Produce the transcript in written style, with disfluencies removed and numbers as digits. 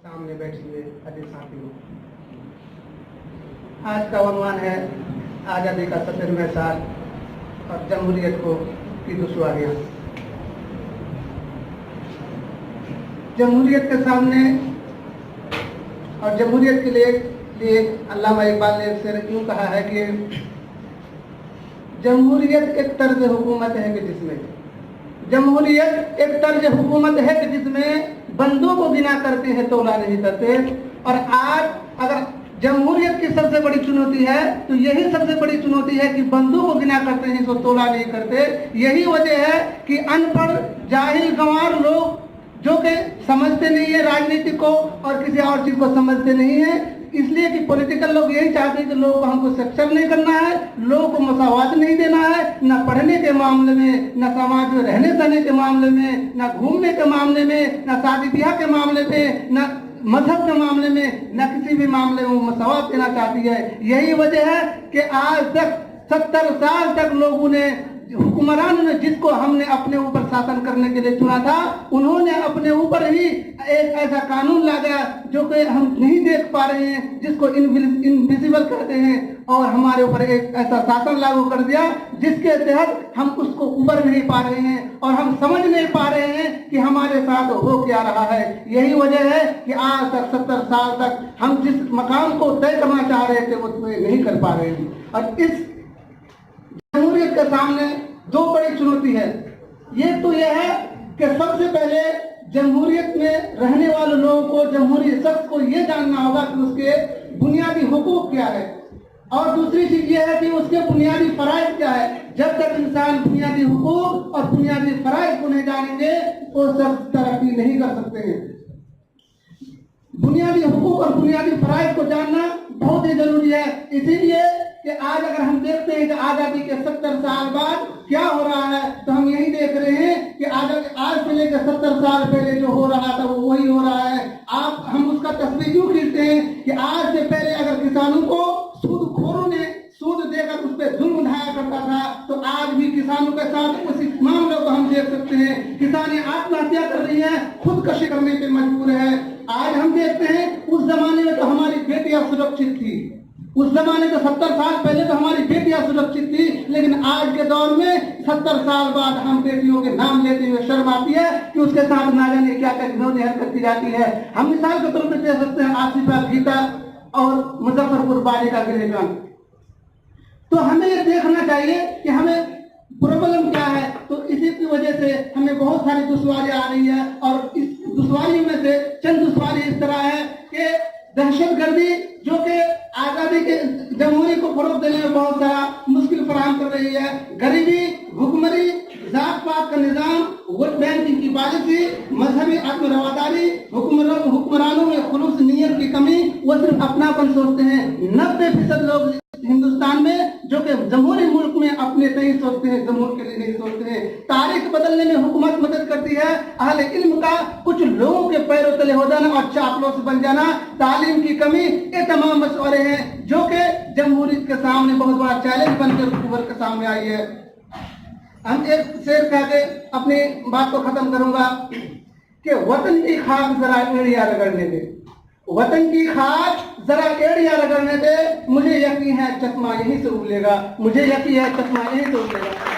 सामने बैठे हुए अधिक साथियों, आज का उन्वान है आज़ादी का 70वां साल और जमहूरियत को की दुश्वारियाँ। जमहूरियत के सामने और जमहूरियत के लिए अल्लामा इकबाल ने शेर यूँ कहा है कि जमहूरियत एक तर्ज हुकूमत है कि जिसमें जमहूरियत एक तर्ज हुकूमत है कि जिसमें बंदों को गिना करते हैं तोला नहीं करते। और आज अगर जमहूरियत की सबसे बड़ी चुनौती है तो यही सबसे बड़ी चुनौती है कि बंदों को गिना करते हैं, इसको तोला नहीं करते। यही वजह है कि अनपढ़ जाहिल गंवार लोग जो कि समझते नहीं है राजनीति को और किसी और चीज को समझते नहीं है, इसलिए कि पॉलिटिकल लोग यही चाहते हैं कि लोगों को हमको सक्षम नहीं करना है, लोगों को मसावत नहीं देना है, न पढ़ने के मामले में, न समाज में रहने सहने के मामले में, न घूमने के मामले में, न शादी ब्याह के मामले में, न मजहब के मामले में, न किसी भी मामले में मसावत देना चाहती है। यही वजह है कि आज तक 70 साल तक लोगों ने हुक्मरान ने जिसको हमने अपने ऊपर शासन करने के लिए चुना था, उन्होंने अपने ऊपर ही एक ऐसा कानून लाया जो कि हम नहीं देख पा रहे हैं, जिसको इनविजिबल कहते हैं, और हमारे ऊपर एक ऐसा शासन लागू कर दिया जिसके तहत हम उसको उबर नहीं पा रहे हैं और हम समझ नहीं पा रहे हैं कि हमारे साथ हो क्या रहा है। यही वजह है कि आज तक 70 साल तक हम जिस मकाम को तय करना चाह रहे थे वो नहीं कर पा रहे हैं। और इस जमहूरियत के सामने दो बड़ी चुनौती है। ये तो यह है कि सबसे पहले जमहूरियत में रहने वाले लोगों को, जमहूरी शख्स को ये जानना होगा कि उसके बुनियादी हुकूक क्या है, और दूसरी चीज ये है कि उसके बुनियादी फराइज क्या है। जब तक इंसान बुनियादी हुकूक और बुनियादी फराइज को नहीं जानेंगे वो शख्स तरक्की नहीं कर सकते हैं। बुनियादी हुकूक और बुनियादी फराइज को जानना बहुत ही जरूरी है। इसीलिए कि आज अगर हम देखते हैं कि आज़ादी के 70 साल बाद क्या हो रहा है, तो हम यही देख रहे हैं कि आज से लेकर 70 साल पहले जो हो रहा था वो वही हो रहा है। हम उसका तस्वीर क्यों खींचते हैं कि आज से पहले अगर किसानों को सूदखोरों ने सूद देकर उस पर जुल्म ढाया करता था, तो आज भी किसानों के साथ उसी मामले को हम देख सकते हैं। किसान आत्महत्या कर रही है, खुदकशी करने पे मजबूर है। आज हम देखते हैं उस जमाने में तो हमारी बेटियां सुरक्षित थी, उस जमाने तो 70 साल पहले तो हमारी बेटियां सुरक्षित थी, लेकिन आज के दौर में 70 साल बाद हम बेटियों के नाम लेते हुए शर्म आती है कि उसके साथ ना जाने क्या क्या घिनौनी हरकत की जाती है। हम मिसाल के तौर पर दे सकते हैं आसिफा गीता और मुजफ्फरपुर बालिका गृह। तो हमें ये देखना चाहिए कि हमें प्रॉब्लम क्या है। तो इसी की वजह से हमें बहुत सारी दुश्वारियां आ रही है, और इस दुश्वारियों में से चंद दुश्वारी इस तरह है कि दहशतगर्दी जो कि आजादी के जमहूरी को फरोग देने में बहुत सारा मुश्किल फराहम कर रही है, गरीबी, भुखमरी, जात पात का निजाम, वोट बैंकिंग की पॉलिसी, मजहबी आत्मरवादारी, हुक्मरानों में खुलूस नीयत की कमी, वो सिर्फ अपनापन सोचते हैं। 90% लोग हिंदुस्तान में जो कि जमहूरी मुल्क में अपने नहीं सोचते हैं, जमहूर के लिए नहीं सोचते हैं। तारीख बदलने में हुकूमत मदद करती है, अहले इल्म का कुछ लोगों के पैरों तले हो जाना और चापलूस बन जाना, तालीम की कमी, ये तमाम मसले हैं जो कि जमहूरियत के सामने बहुत बड़ा चैलेंज बनकर उभर के सामने आई है। हम एक शेर कह के अपनी बात को खत्म करूंगा कि वतन की खाक जरा एड़िया रगड़ने दे, वतन की खाक जरा एड़िया रगड़ने दे, मुझे यकीन है चकमा यहीं से उबलेगा, मुझे यकीन है चकमा यहीं से उबलेगा।